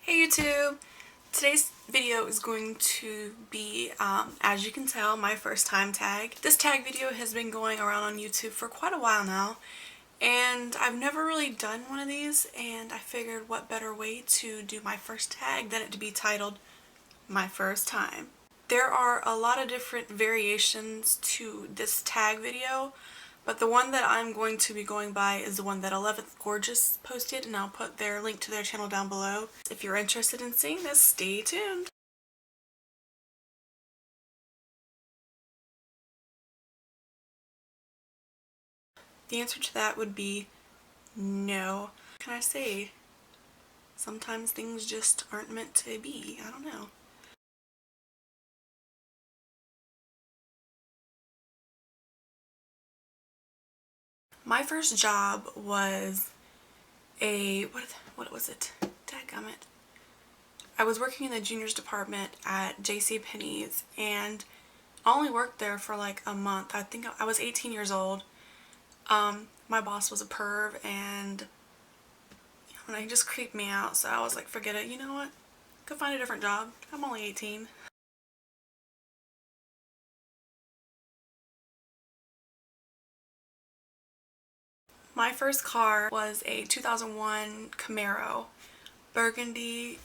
Hey YouTube! Today's video is going to be, as you can tell, my first time tag. This tag video has been going around on YouTube for quite a while now, and I've never really done one of these, and I figured what better way to do my first tag than it to be titled My First Time. There are a lot of different variations to this tag video, but the one that I'm going to be going by is the one that 11th Gorgeous posted, and I'll put their link to their channel down below. If you're interested in seeing this, stay tuned. The answer to that would be no. What can I say? Sometimes things just aren't meant to be. I don't know. My first job was what was it? Dadgummit. I was working in the juniors department at JCPenney's, and I only worked there for like a month. I think I was 18 years old. My boss was a perv, and he just creeped me out, so I was like, forget it, you know what? Go find a different job. I'm only 18. My first car was a 2001 Camaro, burgundy.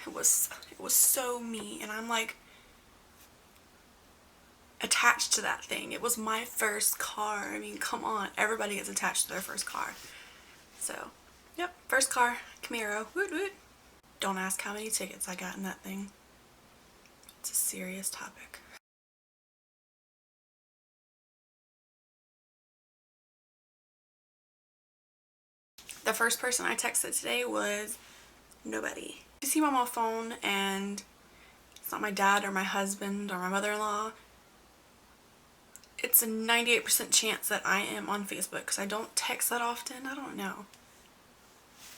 It was so me, and I'm like attached to that thing. It was my first car. I mean, come on, everybody gets attached to their first car. So, yep, first car, Camaro, woot woot. Don't ask how many tickets I got in that thing. It's a serious topic. The first person I texted today was nobody. You see my phone, and it's not my dad or my husband or my mother-in-law. It's a 98% chance that I am on Facebook because I don't text that often. I don't know.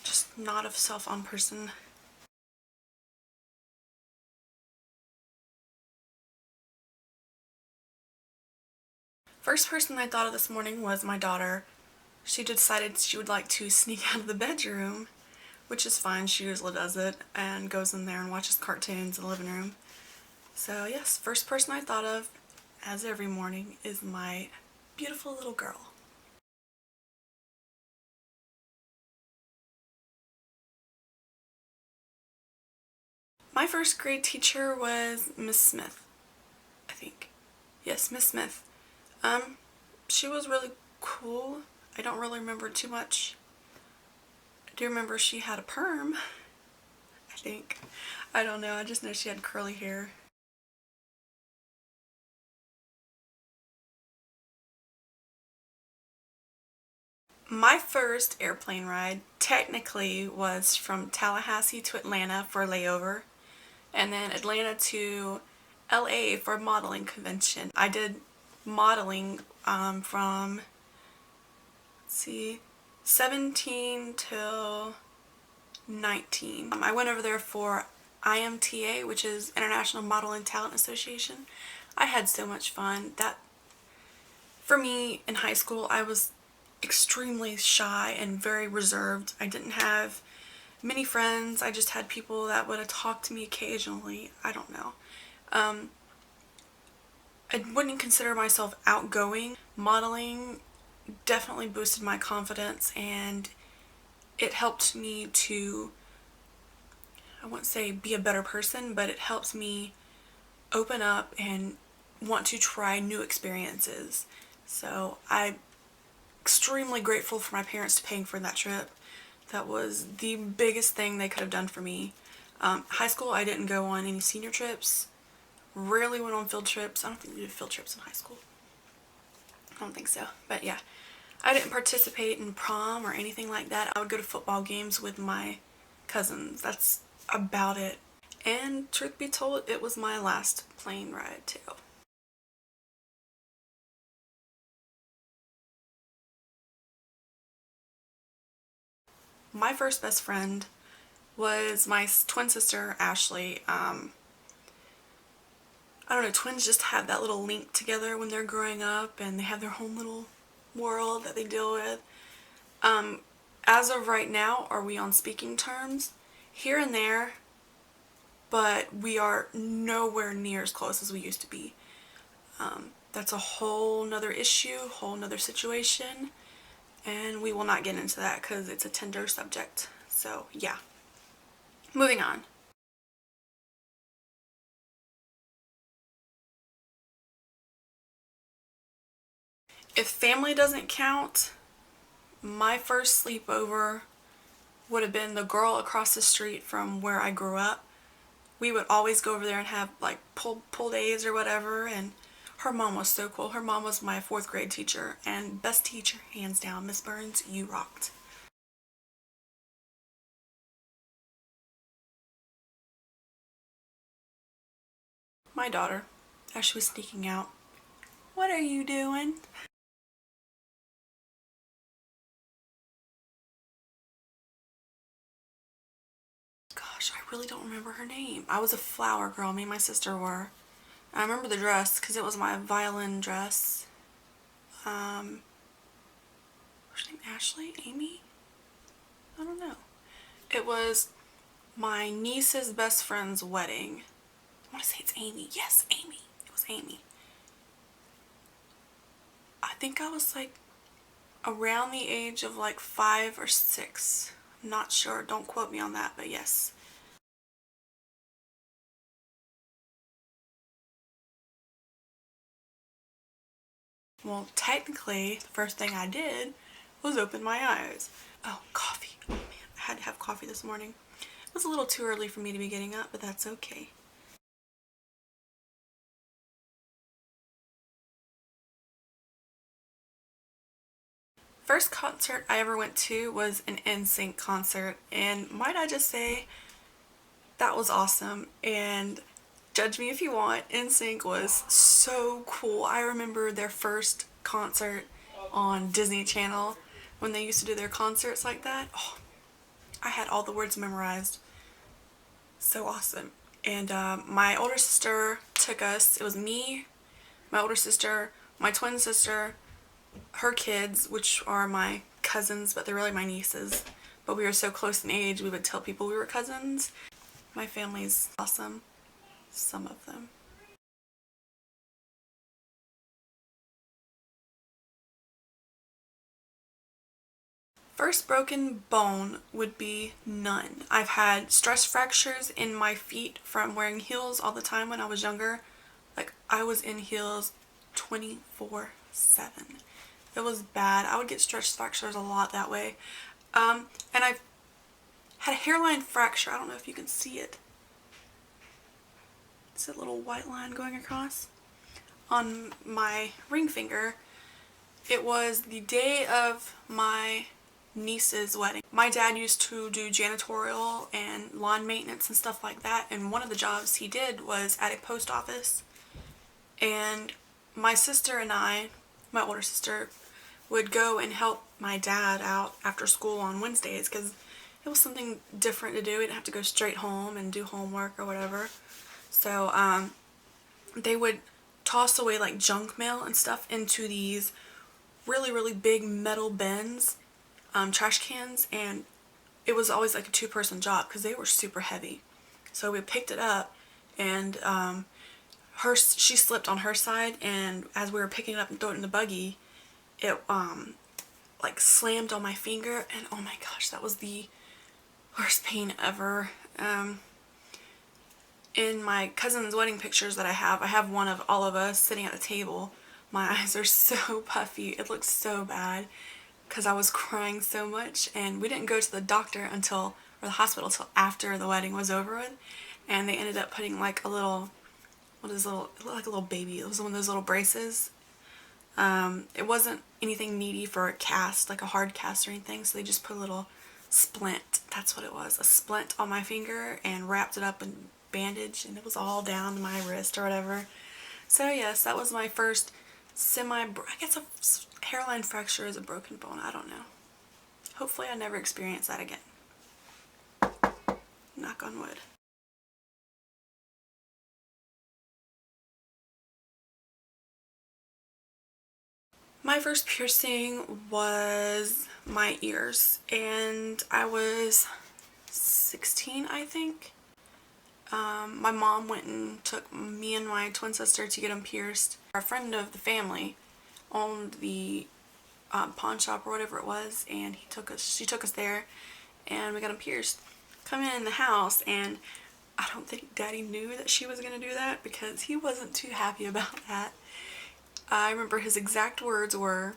Just not a self-on person. First person I thought of this morning was my daughter. She decided she would like to sneak out of the bedroom, which is fine. She usually does it and goes in there and watches cartoons in the living room. So yes, first person I thought of, as every morning, is my beautiful little girl. My first grade teacher was Miss Smith, I think. Yes, Miss Smith. She was really cool. I don't really remember too much. I do remember she had a perm, I think. I don't know, I just know she had curly hair. My first airplane ride technically was from Tallahassee to Atlanta for a layover, and then Atlanta to LA for a modeling convention. I did modeling from, let's see, 17 till 19. I went over there for IMTA, which is International Model and Talent Association. I had so much fun. That, for me, in high school, I was extremely shy and very reserved. I didn't have many friends. I just had people that would talk to me occasionally. I don't know. I wouldn't consider myself outgoing. Modeling definitely boosted my confidence, and it helped me to, I won't say be a better person, but it helps me open up and want to try new experiences. So I'm extremely grateful for my parents paying for that trip. That was the biggest thing they could have done for me. High school, I didn't go on any senior trips. Rarely went on field trips. I don't think we did field trips in high school. I don't think so. But yeah, I didn't participate in prom or anything like that. I would go to football games with my cousins. That's about it. And truth be told, it was my last plane ride too. My first best friend was my twin sister, Ashley. I don't know, twins just have that little link together when they're growing up, and they have their own little world that they deal with. As of right now, are we on speaking terms? Here and there, but we are nowhere near as close as we used to be. That's a whole nother issue, whole nother situation, and we will not get into that because it's a tender subject. So yeah, moving on. If family doesn't count, my first sleepover would have been the girl across the street from where I grew up. We would always go over there and have like pull days or whatever, and her mom was so cool. Her mom was my 4th grade teacher, and best teacher hands down. Miss Burns, you rocked. My daughter, as she was sneaking out, what are you doing? Gosh, I really don't remember her name. I was a flower girl, me and my sister were. I remember the dress because it was my violin dress. What's her name? Ashley? Amy? I don't know. It was my niece's best friend's wedding. I want to say it's Amy. Yes, Amy. It was Amy. I think I was like around the age of like 5 or 6. I'm not sure. Don't quote me on that, but yes. Well, technically, the first thing I did was open my eyes. Oh, coffee. Oh man, I had to have coffee this morning. It was a little too early for me to be getting up, but that's okay. First concert I ever went to was an NSYNC concert, and might I just say, that was awesome. And judge me if you want, NSYNC was so cool. I remember their first concert on Disney Channel when they used to do their concerts like that. Oh, I had all the words memorized. So awesome. And my older sister took us. It was me, my older sister, my twin sister, her kids, which are my cousins, but they're really my nieces. But we were so close in age, we would tell people we were cousins. My family's awesome. Some of them. First broken bone would be none. I've had stress fractures in my feet from wearing heels all the time when I was younger. Like, I was in heels 24/7. It was bad. I would get stress fractures a lot that way. And I've had a hairline fracture. I don't know if you can see it. It's a little white line going across on my ring finger. It was the day of my niece's wedding. My dad used to do janitorial and lawn maintenance and stuff like that, and one of the jobs he did was at a post office. And my sister and I, my older sister, would go and help my dad out after school on Wednesdays because it was something different to do. We didn't have to go straight home and do homework or whatever. So they would toss away like junk mail and stuff into these really, really big metal bins, trash cans, and it was always like a 2-person job because they were super heavy. So we picked it up, and she slipped on her side, and as we were picking it up and throwing it in the buggy, it like slammed on my finger, and oh my gosh, that was the worst pain ever. In my cousin's wedding pictures that I have one of all of us sitting at the table. My eyes are so puffy. It looks so bad because I was crying so much, and we didn't go to the doctor or the hospital until after the wedding was over with, and they ended up putting like a little, it looked like a little baby. It was one of those little braces. It wasn't anything needy for a cast, like a hard cast or anything, so they just put a little splint, that's what it was, a splint on my finger, and wrapped it up in bandage, and it was all down to my wrist or whatever. So yes, that was my first I guess a hairline fracture is a broken bone. I don't know. Hopefully I never experience that again. Knock on wood. My first piercing was my ears, and I was 16, I think. My mom went and took me and my twin sister to get them pierced. A friend of the family owned the pawn shop or whatever it was, and she took us there, and we got them pierced. Come in the house, and I don't think Daddy knew that she was going to do that because he wasn't too happy about that. I remember his exact words were,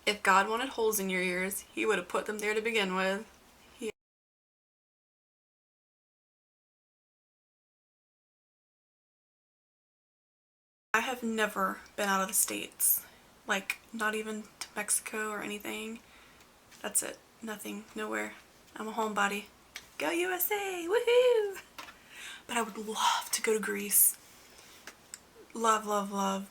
if God wanted holes in your ears, he would have put them there to begin with. I have never been out of the States. Like, not even to Mexico or anything. That's it. Nothing. Nowhere. I'm a homebody. Go USA! Woohoo! But I would love to go to Greece. Love, love, love.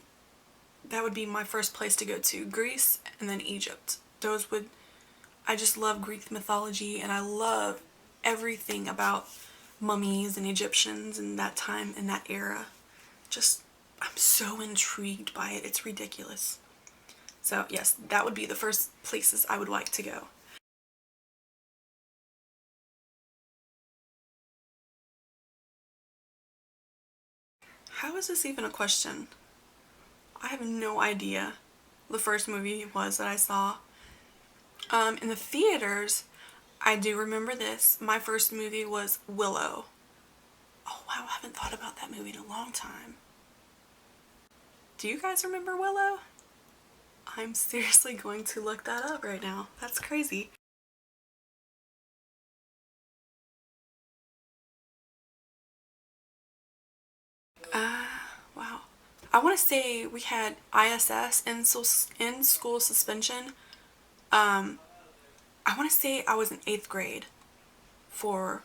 That would be my first place to go to. Greece and then Egypt. I just love Greek mythology, and I love everything about mummies and Egyptians and that time and that era. I'm so intrigued by it. It's ridiculous. So yes, that would be the first places I would like to go. How is this even a question? I have no idea the first movie was that I saw. In the theaters, I do remember this. My first movie was Willow. Oh wow, I haven't thought about that movie in a long time. Do you guys remember Willow? I'm seriously going to look that up right now. That's crazy. Wow. I want to say we had ISS, in school suspension. I want to say I was in 8th grade but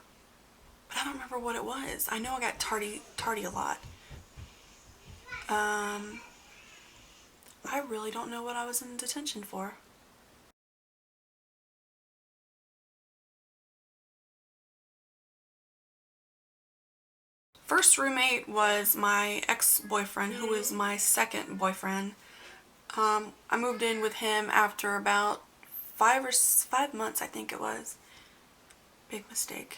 I don't remember what it was. I know I got tardy a lot. I really don't know what I was in detention for. First roommate was my ex-boyfriend, who was my second boyfriend. I moved in with him after about 5 months, I think it was. Big mistake.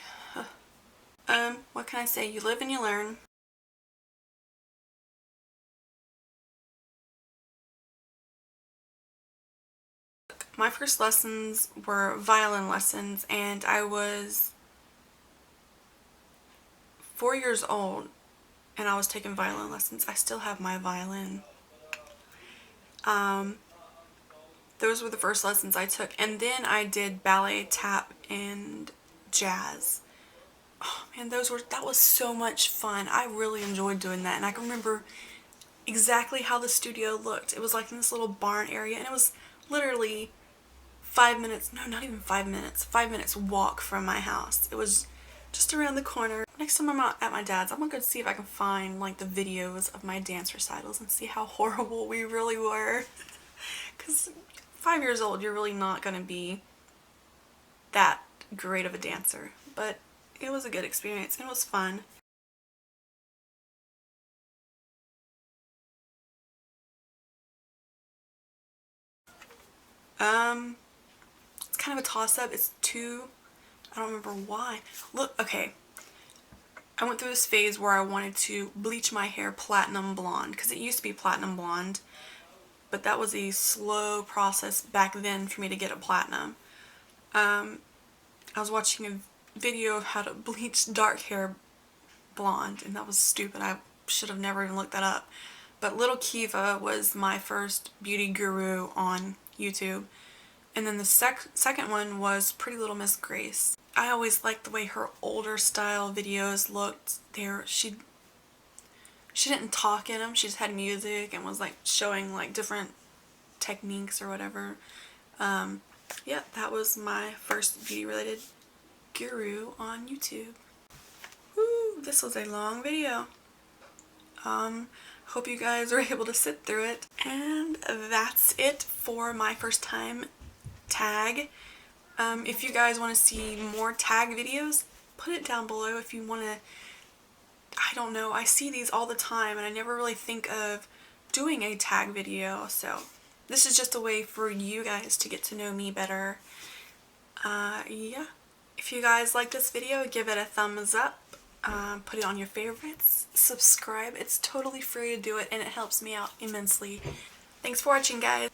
What can I say? You live and you learn. My first lessons were violin lessons, and I was 4 years old, and I was taking violin lessons. I still have my violin. Those were the first lessons I took, and then I did ballet, tap, and jazz. Oh man, that was so much fun. I really enjoyed doing that, and I can remember exactly how the studio looked. It was like in this little barn area, and it was literally 5 minutes, no, not even 5 minutes, 5 minutes walk from my house. It was just around the corner. Next time I'm out at my dad's, I'm gonna go see if I can find like the videos of my dance recitals and see how horrible we really were. Because 5 years old, you're really not gonna be that great of a dancer. But it was a good experience and it was fun. It's kind of a toss-up. It's two. I don't remember why. Look, okay. I went through this phase where I wanted to bleach my hair platinum blonde because it used to be platinum blonde, but that was a slow process back then for me to get it platinum. I was watching a video of how to bleach dark hair blonde, and that was stupid. I should have never even looked that up. But Little Kiva was my first beauty guru on YouTube. And then the second one was Pretty Little Miss Grace. I always liked the way her older style videos looked. She didn't talk in them. She just had music and was like showing like different techniques or whatever. Yeah, that was my first beauty related guru on YouTube. Woo, this was a long video. Hope you guys were able to sit through it. And that's it for my first time tag. If you guys want to see more tag videos, put it down below if you want to. I don't know, I see these all the time and I never really think of doing a tag video, so this is just a way for you guys to get to know me better. Yeah. If you guys like this video, give it a thumbs up. put it on your favorites, subscribe. It's totally free to do it and it helps me out immensely. Thanks for watching, guys.